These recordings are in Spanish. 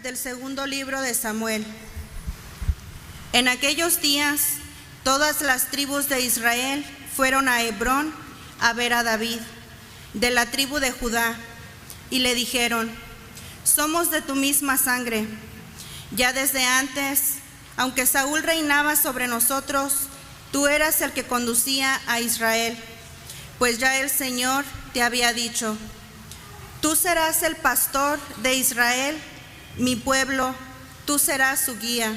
del segundo libro de Samuel. En aquellos días, todas las tribus de Israel fueron a Hebrón a ver a David, de la tribu de Judá, y le dijeron: somos de tu misma sangre. Ya desde antes, aunque Saúl reinaba sobre nosotros, tú eras el que conducía a Israel, pues ya el Señor te había dicho: tú serás el pastor de Israel, mi pueblo, tú serás su guía.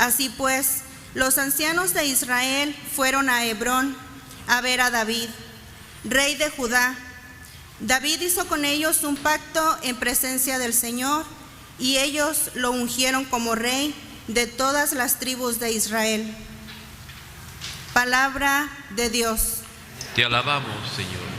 Así pues, los ancianos de Israel fueron a Hebrón a ver a David, rey de Judá. David hizo con ellos un pacto en presencia del Señor, y ellos lo ungieron como rey de todas las tribus de Israel. Palabra de Dios. Te alabamos, Señor.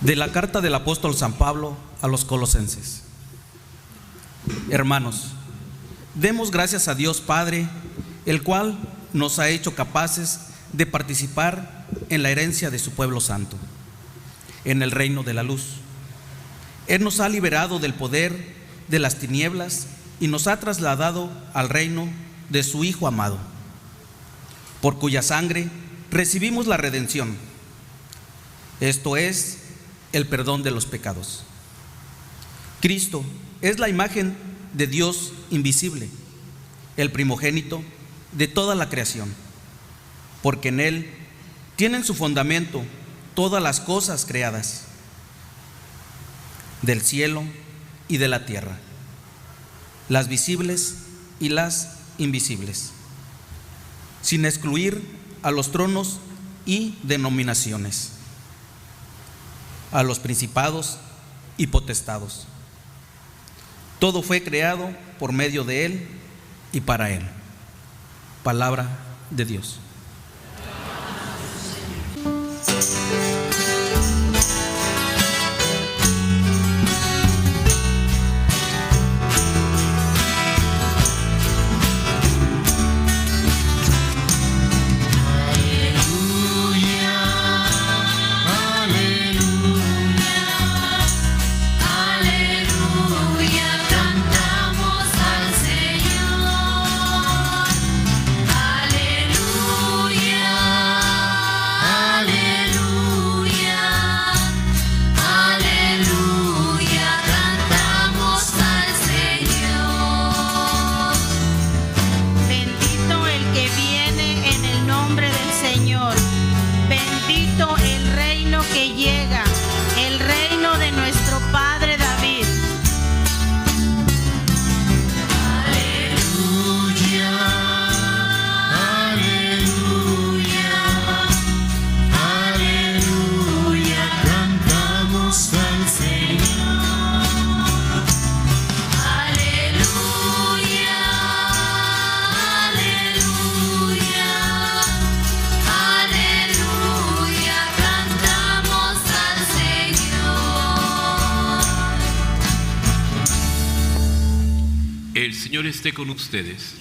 De la carta del apóstol San Pablo a los Colosenses. Hermanos, demos gracias a Dios Padre, el cual nos ha hecho capaces de participar en la herencia de su pueblo santo, en el reino de la luz. Él nos ha liberado del poder de las tinieblas y nos ha trasladado al reino de su Hijo amado, por cuya sangre recibimos la redención, esto es, el perdón de los pecados. Cristo es la imagen de Dios invisible, el primogénito de toda la creación, porque en Él tienen su fundamento todas las cosas creadas, del cielo y de la tierra, las visibles y las invisibles, sin excluir a los tronos y denominaciones, a los principados y potestados. Todo fue creado por medio de Él y para Él. Palabra de Dios. Señor esté con ustedes.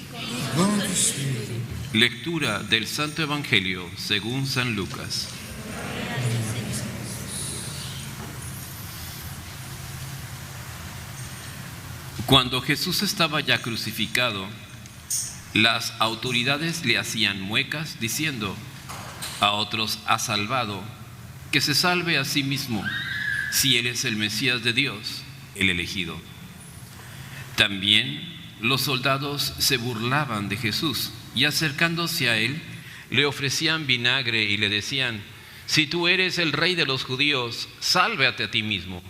Lectura del Santo Evangelio según San Lucas. Cuando Jesús estaba ya crucificado, las autoridades le hacían muecas diciendo: a otros ha salvado, que se salve a sí mismo, si él es el Mesías de Dios, el elegido. También los soldados se burlaban de Jesús y acercándose a él le ofrecían vinagre y le decían: si tú eres el rey de los judíos, sálvate a ti mismo.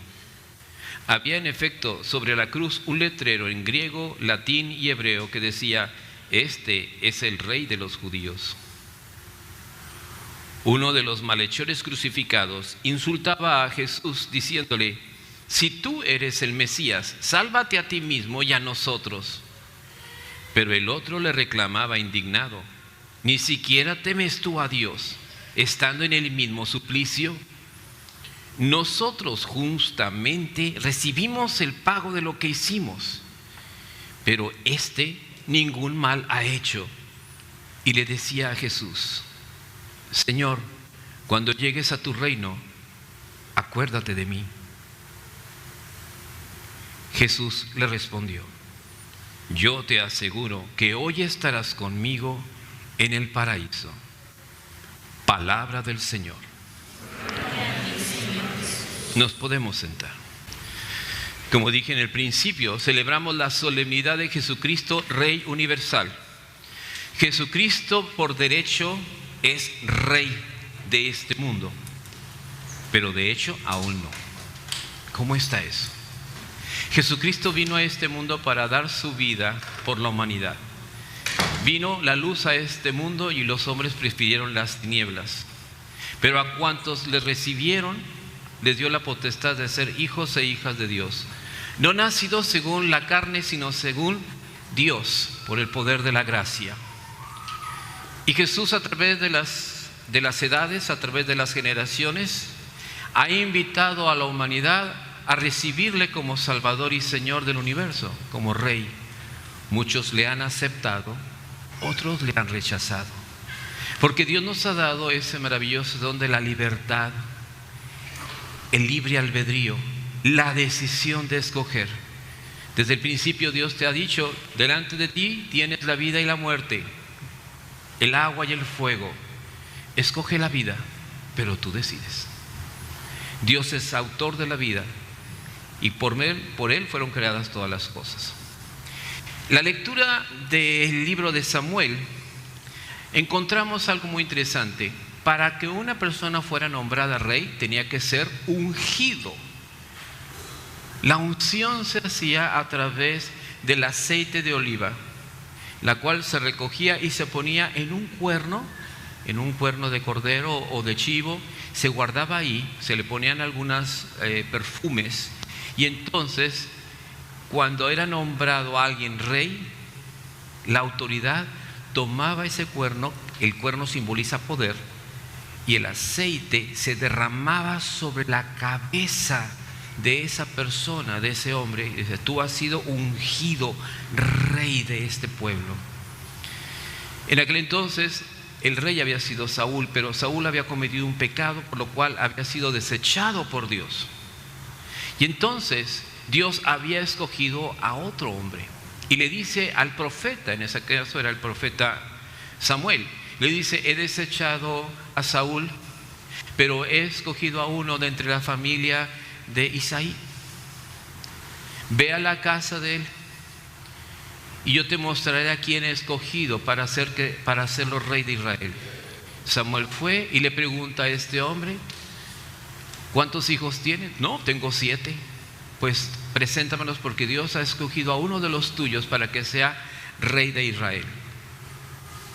Había en efecto sobre la cruz un letrero en griego, latín y hebreo que decía: este es el rey de los judíos. Uno de los malhechores crucificados insultaba a Jesús diciéndole: si tú eres el Mesías, sálvate a ti mismo y a nosotros. Pero el otro le reclamaba indignado: ¿ni siquiera temes tú a Dios, estando en el mismo suplicio? Nosotros justamente recibimos el pago de lo que hicimos, pero este ningún mal ha hecho. Y le decía a Jesús: Señor, cuando llegues a tu reino, acuérdate de mí. Jesús le respondió: yo te aseguro que hoy estarás conmigo en el paraíso. Palabra del Señor. Nos podemos sentar. Como dije en el principio, celebramos la solemnidad de Jesucristo, Rey universal. Jesucristo por derecho es Rey de este mundo, pero de hecho aún no. ¿Cómo está eso? Jesucristo vino a este mundo para dar su vida por la humanidad. Vino la luz a este mundo y los hombres prefirieron las tinieblas. Pero a cuantos le recibieron, les dio la potestad de ser hijos e hijas de Dios. No nacidos según la carne, sino según Dios, por el poder de la gracia. Y Jesús, a través de las edades, a través de las generaciones, ha invitado a la humanidad a recibirle como Salvador y Señor del universo, como Rey. Muchos le han aceptado, otros le han rechazado, porque Dios nos ha dado ese maravilloso don de la libertad, el libre albedrío, la decisión de escoger. Desde el principio Dios te ha dicho: delante de ti tienes la vida y la muerte, el agua y el fuego. Escoge la vida, pero tú decides. Dios es autor de la vida y por él fueron creadas todas las cosas. La lectura del libro de Samuel, encontramos algo muy interesante. Para que una persona fuera nombrada rey, tenía que ser ungido. La unción se hacía a través del aceite de oliva, la cual se recogía y se ponía en un cuerno de cordero o de chivo, se guardaba ahí, se le ponían algunos perfumes, y entonces cuando era nombrado alguien rey, la autoridad tomaba ese cuerno, el cuerno simboliza poder, y el aceite se derramaba sobre la cabeza de esa persona, de ese hombre, y dice: tú has sido ungido rey de este pueblo. En aquel entonces el rey había sido Saúl, pero Saúl había cometido un pecado, por lo cual había sido desechado por Dios. Y entonces Dios había escogido a otro hombre y le dice al profeta, en ese caso era el profeta Samuel, le dice: he desechado a Saúl, pero he escogido a uno de entre la familia de Isaí. Ve a la casa de él y yo te mostraré a quién he escogido para hacerlo rey de Israel. Samuel fue y le pregunta a este hombre: ¿cuántos hijos tienes? No, tengo 7. Pues preséntamelos, porque Dios ha escogido a uno de los tuyos para que sea rey de Israel.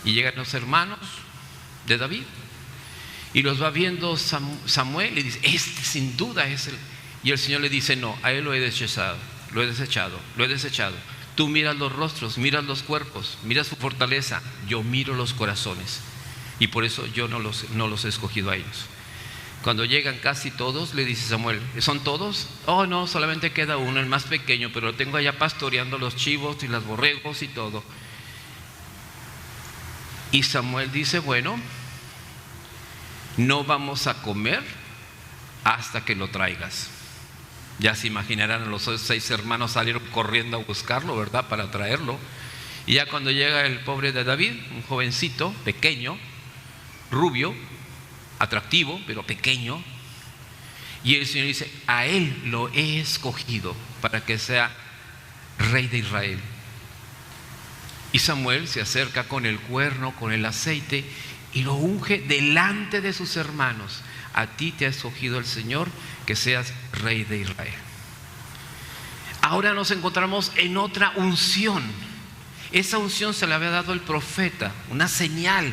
Y llegan los hermanos de David y los va viendo Samuel y dice: este sin duda es el. Y el Señor le dice: no, a él lo he desechado. Tú miras los rostros, miras los cuerpos, miras su fortaleza, yo miro los corazones, y por eso yo no los he escogido a ellos. Cuando llegan casi todos, le dice Samuel, ¿son todos? Oh, no, solamente queda uno, el más pequeño, pero lo tengo allá pastoreando los chivos y los borregos y todo. Y Samuel dice, bueno, no vamos a comer hasta que lo traigas. Ya se imaginarán, los 6 hermanos salieron corriendo a buscarlo, ¿verdad?, para traerlo. Y ya cuando llega el pobre de David, un jovencito, pequeño, rubio, atractivo, pero pequeño, y el Señor dice, a él lo he escogido para que sea rey de Israel. Y Samuel se acerca con el cuerno, con el aceite, y lo unge delante de sus hermanos. A ti te ha escogido el Señor que seas rey de Israel. Ahora nos encontramos en otra unción. Esa unción se le había dado el profeta, una señal,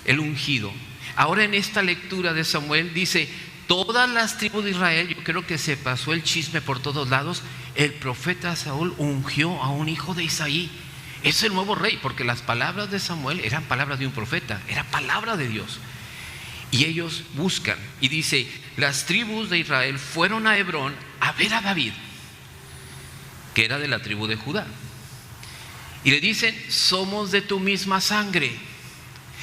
el ungido. Ahora en esta lectura de Samuel dice, todas las tribus de Israel, yo creo que se pasó el chisme por todos lados, el profeta Saúl ungió a un hijo de Isaí. Es el nuevo rey, porque las palabras de Samuel eran palabras de un profeta, era palabra de Dios. Y ellos buscan, y dice, las tribus de Israel fueron a Hebrón a ver a David, que era de la tribu de Judá. Y le dicen, somos de tu misma sangre,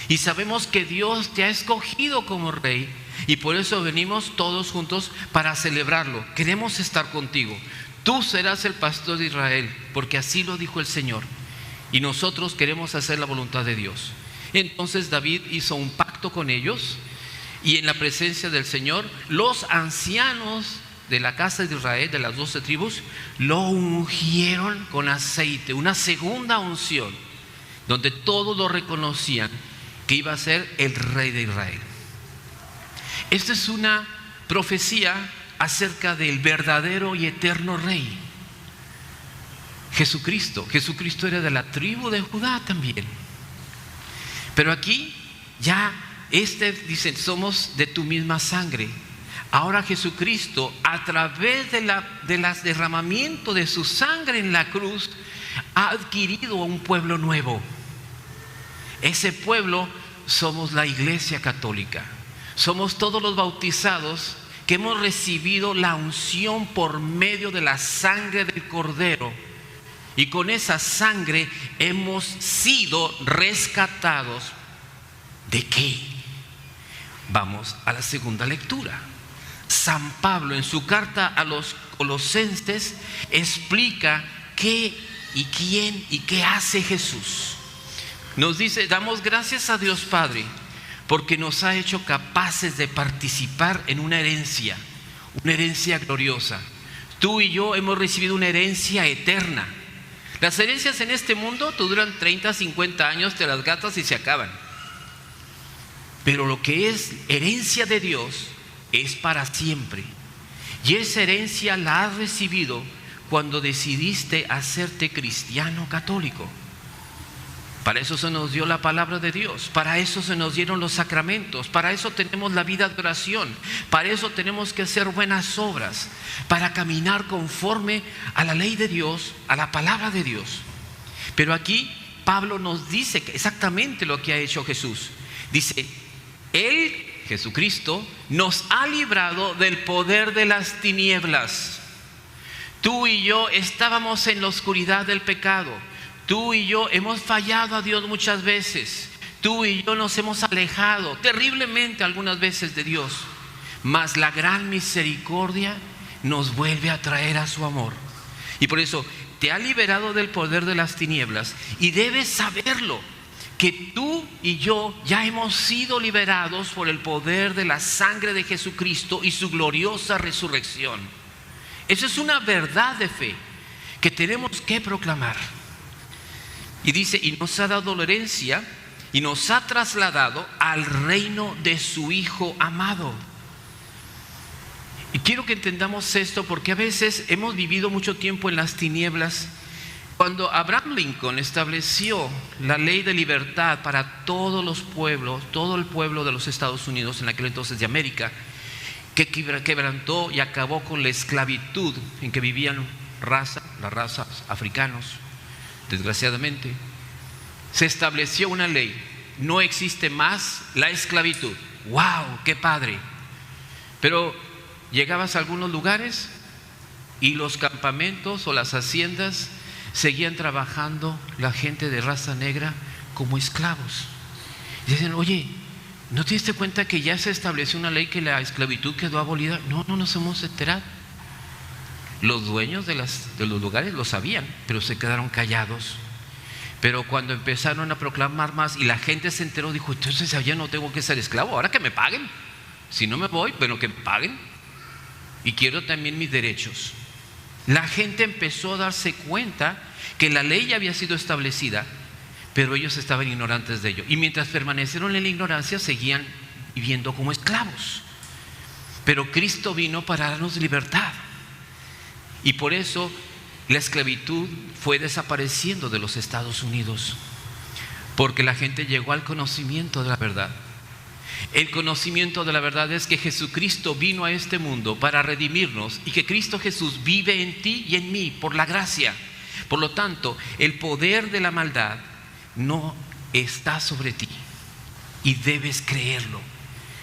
y sabemos que Dios te ha escogido como rey, y por eso venimos todos juntos para celebrarlo. Queremos estar contigo. Tú serás el pastor de Israel, porque así lo dijo el Señor. Y nosotros queremos hacer la voluntad de Dios. Entonces David hizo un pacto con ellos, y en la presencia del Señor, los ancianos de la casa de Israel, de las 12 tribus, lo ungieron con aceite, una segunda unción, donde todos lo reconocían que iba a ser el rey de Israel. Esta es una profecía acerca del verdadero y eterno rey, Jesucristo. Jesucristo era de la tribu de Judá también. Pero aquí ya dicen, somos de tu misma sangre. Ahora Jesucristo, a través de las derramamiento de su sangre en la cruz, ha adquirido un pueblo nuevo. Ese pueblo somos la Iglesia Católica. Somos todos los bautizados que hemos recibido la unción por medio de la sangre del Cordero. Y con esa sangre hemos sido rescatados. ¿De qué? Vamos a la segunda lectura. San Pablo en su carta a los Colosenses explica qué y quién y qué hace Jesús. Nos dice, damos gracias a Dios Padre porque nos ha hecho capaces de participar en una herencia gloriosa. Tú y yo hemos recibido una herencia eterna. Las herencias en este mundo te duran 30, 50 años, te las gastas y se acaban. Pero lo que es herencia de Dios es para siempre. Y esa herencia la has recibido cuando decidiste hacerte cristiano católico. Para eso se nos dio la palabra de Dios, para eso se nos dieron los sacramentos, para eso tenemos la vida de oración, para eso tenemos que hacer buenas obras, para caminar conforme a la ley de Dios, a la palabra de Dios. Pero aquí Pablo nos dice exactamente lo que ha hecho Jesús. Dice, Él, Jesucristo, nos ha librado del poder de las tinieblas. Tú y yo estábamos en la oscuridad del pecado. Tú y yo hemos fallado a Dios muchas veces. Tú y yo nos hemos alejado terriblemente algunas veces de Dios. Mas la gran misericordia nos vuelve a traer a su amor. Y por eso te ha liberado del poder de las tinieblas. Y debes saberlo, que tú y yo ya hemos sido liberados por el poder de la sangre de Jesucristo y su gloriosa resurrección. Eso es una verdad de fe que tenemos que proclamar. Y dice, y nos ha dado la herencia y nos ha trasladado al reino de su Hijo amado. Y quiero que entendamos esto porque a veces hemos vivido mucho tiempo en las tinieblas. Cuando Abraham Lincoln estableció la ley de libertad para todos los pueblos, todo el pueblo de los Estados Unidos en aquel entonces de América, que quebrantó y acabó con la esclavitud en que vivían las razas africanos. Desgraciadamente, se estableció una ley. No existe más la esclavitud. ¡Wow! ¡Qué padre! Pero llegabas a algunos lugares y los campamentos o las haciendas seguían trabajando la gente de raza negra como esclavos. Y dicen, oye, ¿no te diste cuenta que ya se estableció una ley que la esclavitud quedó abolida? No nos hemos enterado. Los dueños de los lugares lo sabían, pero se quedaron callados. Pero cuando empezaron a proclamar más y la gente se enteró, dijo, entonces ya no tengo que ser esclavo, ahora que me paguen. Si no me voy, bueno, que me paguen. Y quiero también mis derechos. La gente empezó a darse cuenta que la ley ya había sido establecida, pero ellos estaban ignorantes de ello. Y mientras permanecieron en la ignorancia, seguían viviendo como esclavos. Pero Cristo vino para darnos libertad. Y por eso la esclavitud fue desapareciendo de los Estados Unidos, porque la gente llegó al conocimiento de la verdad. El conocimiento de la verdad es que Jesucristo vino a este mundo para redimirnos y que Cristo Jesús vive en ti y en mí por la gracia. Por lo tanto, el poder de la maldad no está sobre ti y debes creerlo.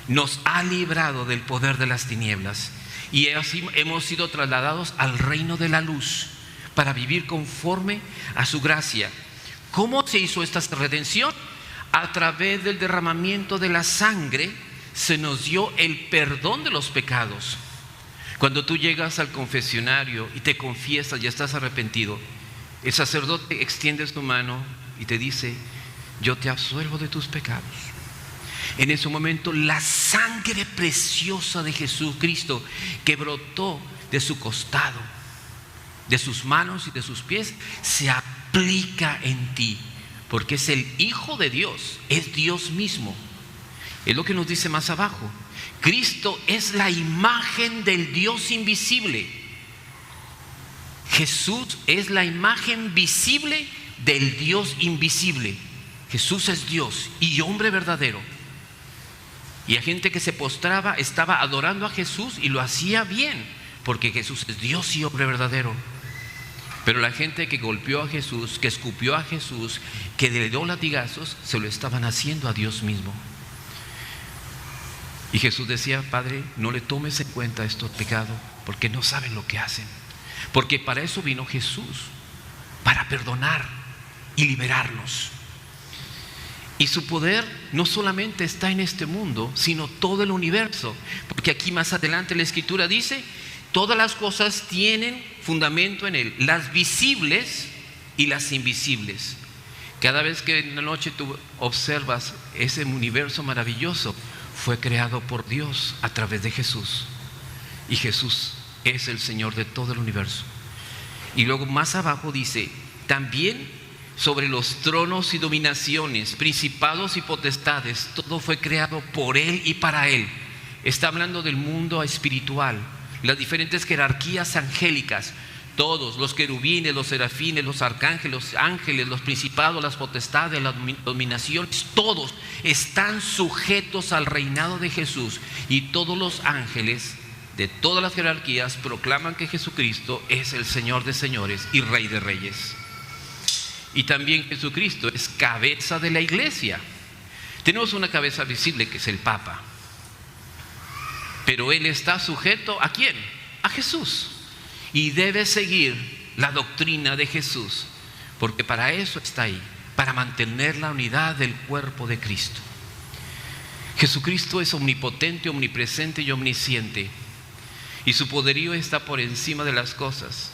Nos ha librado del poder de las tinieblas y así hemos sido trasladados al reino de la luz para vivir conforme a su gracia. ¿Cómo se hizo esta redención? A través del derramamiento de la sangre se nos dio el perdón de los pecados. Cuando tú llegas al confesionario y te confiesas y estás arrepentido, el sacerdote extiende su mano y te dice, yo te absuelvo de tus pecados. En ese momento la sangre preciosa de Jesucristo que brotó de su costado, de sus manos y de sus pies, se aplica en ti, porque es el Hijo de Dios, es Dios mismo. Es lo que nos dice más abajo. Cristo es la imagen del Dios invisible. Jesús es la imagen visible del Dios invisible. Jesús es Dios y hombre verdadero. Y la gente que se postraba estaba adorando a Jesús y lo hacía bien, porque Jesús es Dios y hombre verdadero. Pero la gente que golpeó a Jesús, que escupió a Jesús, que le dio latigazos, se lo estaban haciendo a Dios mismo. Y Jesús decía, Padre, no le tomes en cuenta estos pecados, porque no saben lo que hacen. Porque para eso vino Jesús, para perdonar y liberarnos. Y su poder no solamente está en este mundo, sino todo el universo. Porque aquí más adelante la Escritura dice, todas las cosas tienen fundamento en Él, las visibles y las invisibles. Cada vez que en la noche tú observas ese universo maravilloso, fue creado por Dios a través de Jesús. Y Jesús es el Señor de todo el universo. Y luego más abajo dice, también sobre los tronos y dominaciones, principados y potestades, todo fue creado por Él y para Él. Está hablando del mundo espiritual, las diferentes jerarquías angélicas, todos, los querubines, los serafines, los arcángeles, los ángeles, los principados, las potestades, las dominaciones, todos están sujetos al reinado de Jesús. Y todos los ángeles de todas las jerarquías proclaman que Jesucristo es el Señor de señores y Rey de reyes. Y también Jesucristo es cabeza de la iglesia. Tenemos una cabeza visible que es el Papa, pero Él está sujeto ¿a quién? A Jesús. Y debe seguir la doctrina de Jesús, porque para eso está ahí, para mantener la unidad del cuerpo de Cristo. Jesucristo es omnipotente, omnipresente y omnisciente, y su poderío está por encima de las cosas,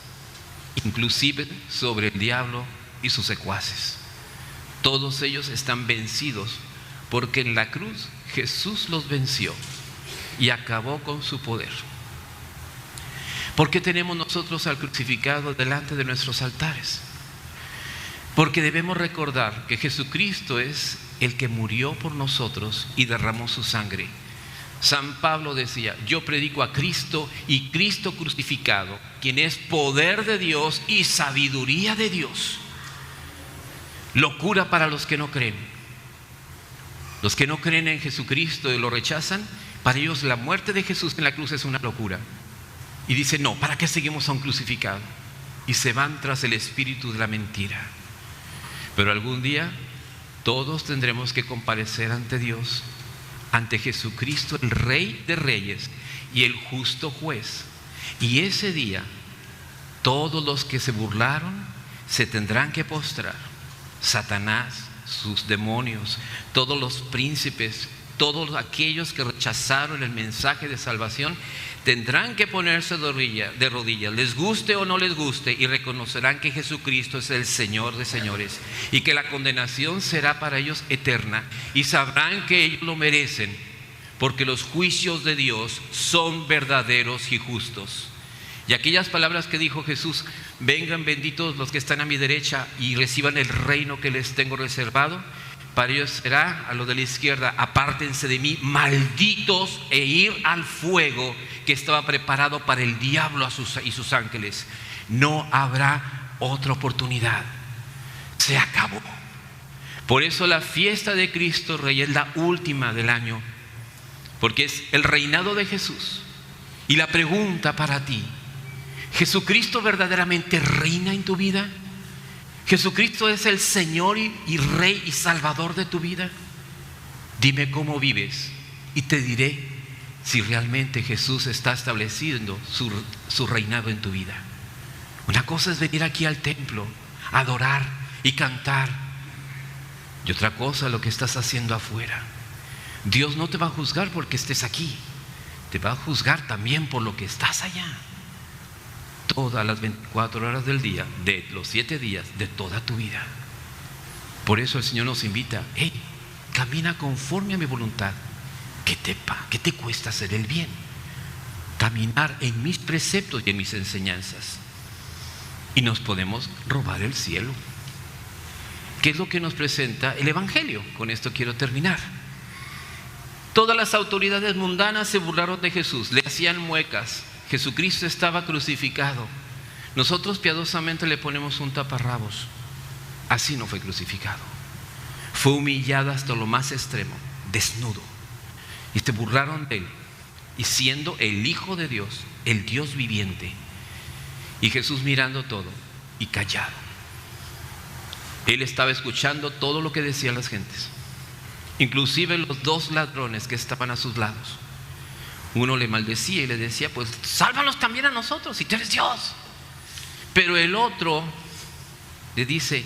inclusive sobre el diablo y sus secuaces. Todos ellos están vencidos, porque en la cruz Jesús los venció y acabó con su poder. ¿Por qué tenemos nosotros al crucificado delante de nuestros altares? Porque debemos recordar que Jesucristo es el que murió por nosotros y derramó su sangre. San Pablo decía, yo predico a Cristo y Cristo crucificado, quien es poder de Dios y sabiduría de Dios. Locura para los que no creen. Los que no creen en Jesucristo y lo rechazan, para ellos la muerte de Jesús en la cruz es una locura. Y dicen, no, ¿para qué seguimos a un crucificado? Y se van tras el espíritu de la mentira. Pero algún día todos tendremos que comparecer ante Dios ante Jesucristo, el Rey de Reyes y el justo juez. Y ese día todos los que se burlaron se tendrán que postrar. Satanás, sus demonios, todos los príncipes, todos aquellos que rechazaron el mensaje de salvación, tendrán que ponerse de rodillas, les guste o no les guste, y reconocerán que Jesucristo es el Señor de señores y que la condenación será para ellos eterna, y sabrán que ellos lo merecen, porque los juicios de Dios son verdaderos y justos. Y aquellas palabras que dijo Jesús: vengan benditos los que están a mi derecha y reciban el reino que les tengo reservado, para ellos será a los de la izquierda: apártense de mí, malditos, e ir al fuego que estaba preparado para el diablo y sus ángeles. No habrá otra oportunidad, se acabó. Por eso la fiesta de Cristo Rey es la última del año, porque es el reinado de Jesús. Y la pregunta para ti: ¿Jesucristo verdaderamente reina en tu vida? ¿Jesucristo es el Señor y Rey y Salvador de tu vida? Dime cómo vives y te diré si realmente Jesús está estableciendo su reinado en tu vida. Una cosa es venir aquí al templo, adorar y cantar, y otra cosa lo que estás haciendo afuera. Dios no te va a juzgar porque estés aquí, te va a juzgar también por lo que estás allá. Todas las 24 horas del día, de los 7 días, de toda tu vida. Por eso el Señor nos invita: hey, camina conforme a mi voluntad. ¿Qué te cuesta hacer el bien? Caminar en mis preceptos y en mis enseñanzas. Y nos podemos robar el cielo. ¿Qué es lo que nos presenta el Evangelio? Con esto quiero terminar. Todas las autoridades mundanas se burlaron de Jesús, le hacían muecas. Jesucristo estaba crucificado. Nosotros piadosamente le ponemos un taparrabos. Así no fue crucificado. Fue humillado hasta lo más extremo, desnudo. Y se burlaron de él, y siendo el Hijo de Dios, el Dios viviente. Y Jesús mirando todo y callado. Él estaba escuchando todo lo que decían las gentes, inclusive los 2 ladrones que estaban a sus lados. Uno le maldecía y le decía: pues sálvanos también a nosotros si tú eres Dios. Pero el otro le dice: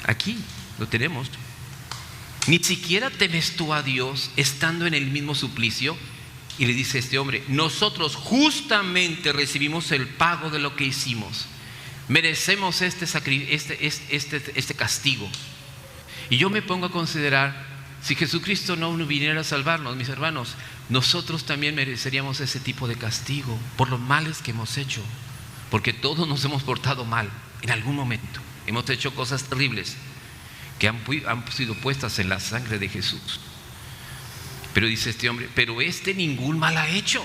aquí lo tenemos, ni siquiera temes tú a Dios estando en el mismo suplicio. Y le dice este hombre: nosotros justamente recibimos el pago de lo que hicimos, merecemos este castigo. Y yo me pongo a considerar, si Jesucristo no viniera a salvarnos, mis hermanos, nosotros también mereceríamos ese tipo de castigo por los males que hemos hecho, porque todos nos hemos portado mal en algún momento. Hemos hecho cosas terribles que han sido puestas en la sangre de Jesús. Pero dice este hombre: pero este ningún mal ha hecho.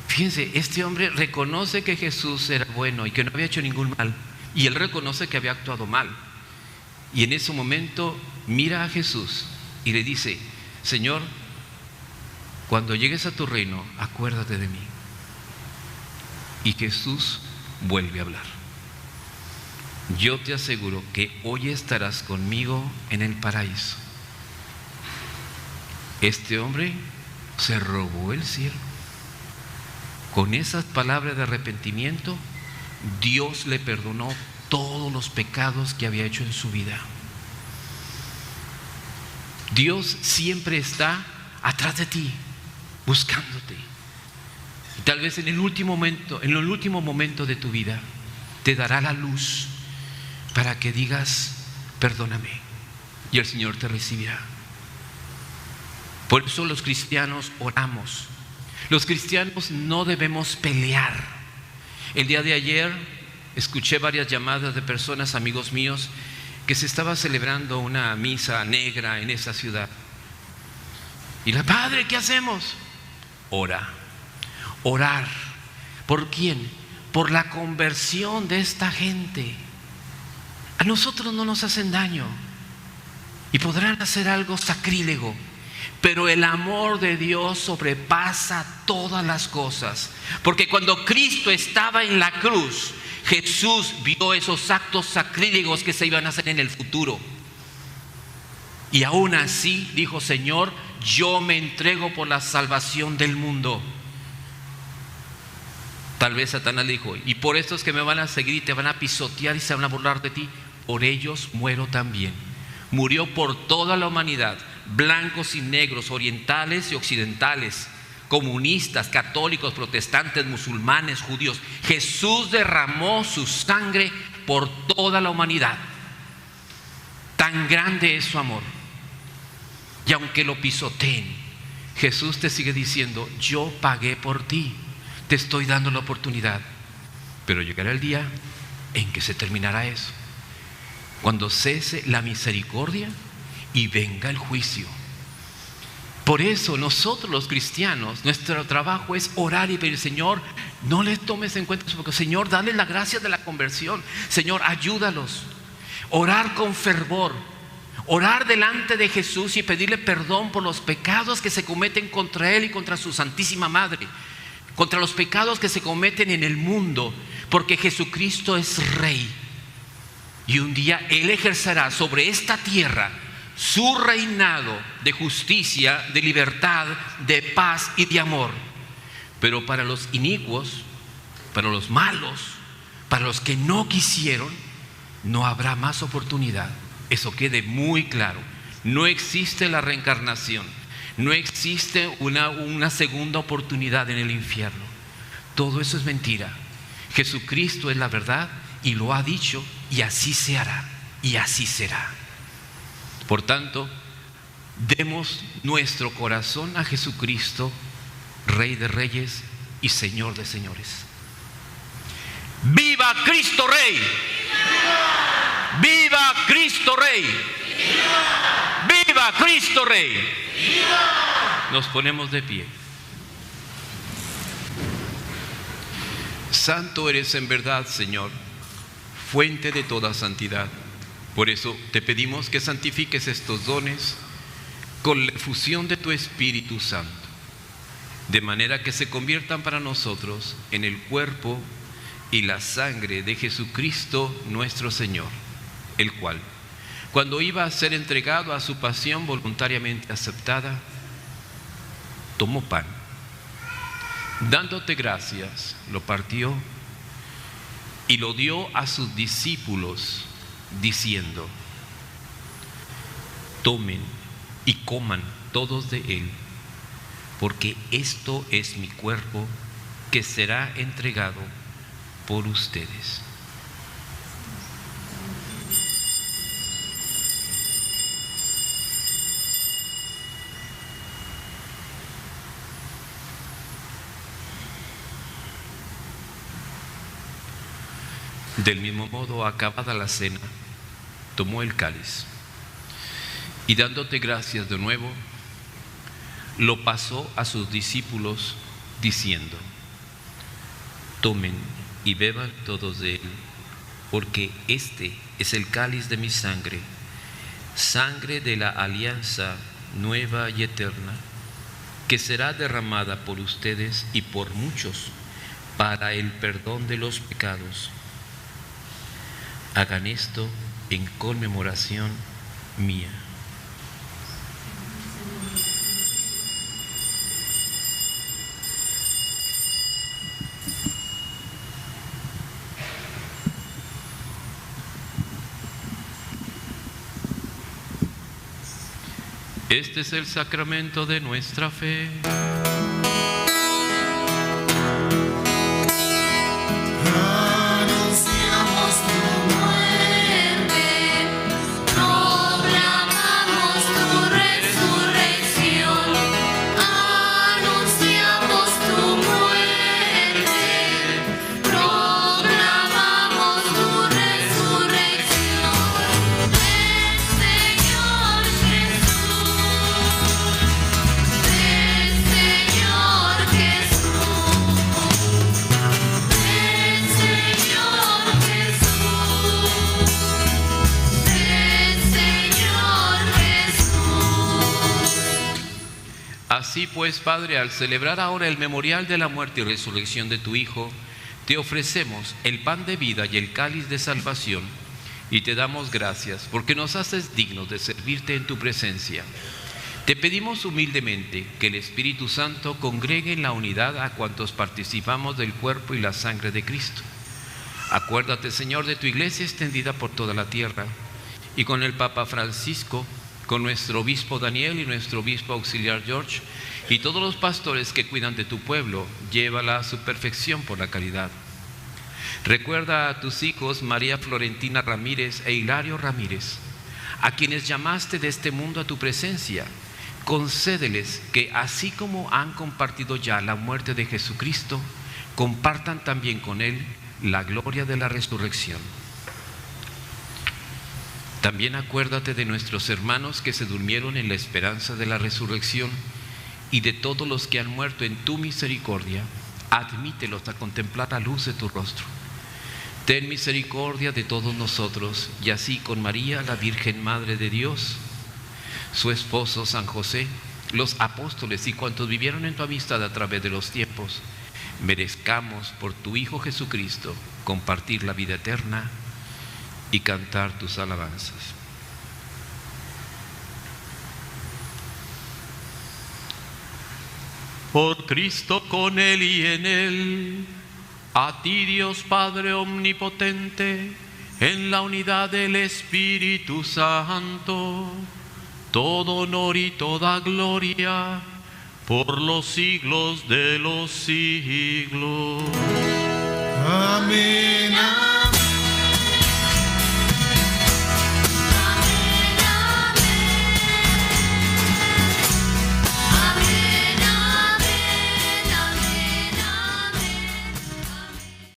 Fíjense, este hombre reconoce que Jesús era bueno y que no había hecho ningún mal, y él reconoce que había actuado mal. Y en ese momento mira a Jesús y le dice: Señor, cuando llegues a tu reino, acuérdate de mí. Y Jesús vuelve a hablar: yo te aseguro que hoy estarás conmigo en el paraíso. Este hombre se robó el cielo. Con esas palabras de arrepentimiento, Dios le perdonó todos los pecados que había hecho en su vida. Dios siempre está atrás de ti, buscándote. Y tal vez en el último momento de tu vida, te dará la luz para que digas: perdóname, y el Señor te recibirá. Por eso los cristianos oramos. Los cristianos no debemos pelear. El día de ayer escuché varias llamadas de personas, amigos míos, que se estaba celebrando una misa negra en esa ciudad. Y la: padre, ¿qué hacemos? Orar. ¿Por quién? Por la conversión de esta gente. A nosotros no nos hacen daño y podrán hacer algo sacrílego, pero el amor de Dios sobrepasa todas las cosas, porque cuando Cristo estaba en la cruz, Jesús vio esos actos sacrílegos que se iban a hacer en el futuro. Y aún así dijo: Señor, yo me entrego por la salvación del mundo. Tal vez Satanás le dijo: y por estos que me van a seguir y te van a pisotear y se van a burlar de ti, por ellos muero también. Murió por toda la humanidad, blancos y negros, orientales y occidentales, comunistas, católicos, protestantes, musulmanes, judíos. Jesús derramó su sangre por toda la humanidad. Tan grande es su amor. Y aunque lo pisoteen, Jesús te sigue diciendo: yo pagué por ti, te estoy dando la oportunidad. Pero llegará el día en que se terminará eso, cuando cese la misericordia y venga el juicio. Por eso nosotros los cristianos, nuestro trabajo es orar y pedir: Señor, no les tomes en cuenta eso, porque Señor, dale la gracia de la conversión. Señor, ayúdalos. Orar con fervor, orar delante de Jesús y pedirle perdón por los pecados que se cometen contra Él y contra su Santísima Madre, contra los pecados que se cometen en el mundo, porque Jesucristo es Rey. Y un día Él ejercerá sobre esta tierra su reinado de justicia, de libertad, de paz y de amor. Pero para los inicuos, para los malos, para los que no quisieron, no habrá más oportunidad. Eso quede muy claro. No existe la reencarnación, no existe una segunda oportunidad en el infierno. Todo eso es mentira. Jesucristo es la verdad y lo ha dicho, y así se hará y así será. Por tanto, demos nuestro corazón a Jesucristo, Rey de Reyes y Señor de Señores. ¡Viva Cristo Rey! ¡Viva! ¡Viva Cristo Rey! ¡Viva! ¡Viva Cristo Rey! ¡Viva! Nos ponemos de pie. Santo eres en verdad, Señor, fuente de toda santidad. Por eso te pedimos que santifiques estos dones con la efusión de tu Espíritu Santo, de manera que se conviertan para nosotros en el cuerpo y la sangre de Jesucristo nuestro Señor, el cual, cuando iba a ser entregado a su pasión voluntariamente aceptada, tomó pan, dándote gracias, lo partió y lo dio a sus discípulos, diciendo: tomen y coman todos de él, porque esto es mi cuerpo que será entregado por ustedes. Del mismo modo, acabada la cena, tomó el cáliz y, dándote gracias de nuevo, lo pasó a sus discípulos diciendo: tomen y beban todos de él, porque este es el cáliz de mi sangre, sangre de la alianza nueva y eterna, que será derramada por ustedes y por muchos para el perdón de los pecados. Hagan esto en conmemoración mía. Este es el sacramento de nuestra fe. Así pues, Padre, al celebrar ahora el memorial de la muerte y resurrección de tu Hijo, te ofrecemos el pan de vida y el cáliz de salvación, y te damos gracias porque nos haces dignos de servirte en tu presencia. Te pedimos humildemente que el Espíritu Santo congregue en la unidad a cuantos participamos del cuerpo y la sangre de Cristo. Acuérdate, Señor, de tu iglesia extendida por toda la tierra, y con el Papa Francisco, con nuestro obispo Daniel y nuestro obispo auxiliar George, y todos los pastores que cuidan de tu pueblo, llévala a su perfección por la caridad. Recuerda a tus hijos María Florentina Ramírez e Hilario Ramírez, a quienes llamaste de este mundo a tu presencia. Concédeles que, así como han compartido ya la muerte de Jesucristo, compartan también con Él la gloria de la resurrección. También acuérdate de nuestros hermanos que se durmieron en la esperanza de la resurrección y de todos los que han muerto en tu misericordia. Admítelos a contemplar la luz de tu rostro. Ten misericordia de todos nosotros, y así con María, la Virgen Madre de Dios, su esposo San José, los apóstoles y cuantos vivieron en tu amistad a través de los tiempos, merezcamos por tu Hijo Jesucristo compartir la vida eterna y cantar tus alabanzas. Por Cristo, con Él y en Él, a ti Dios Padre omnipotente, en la unidad del Espíritu Santo, todo honor y toda gloria por los siglos de los siglos. Amén.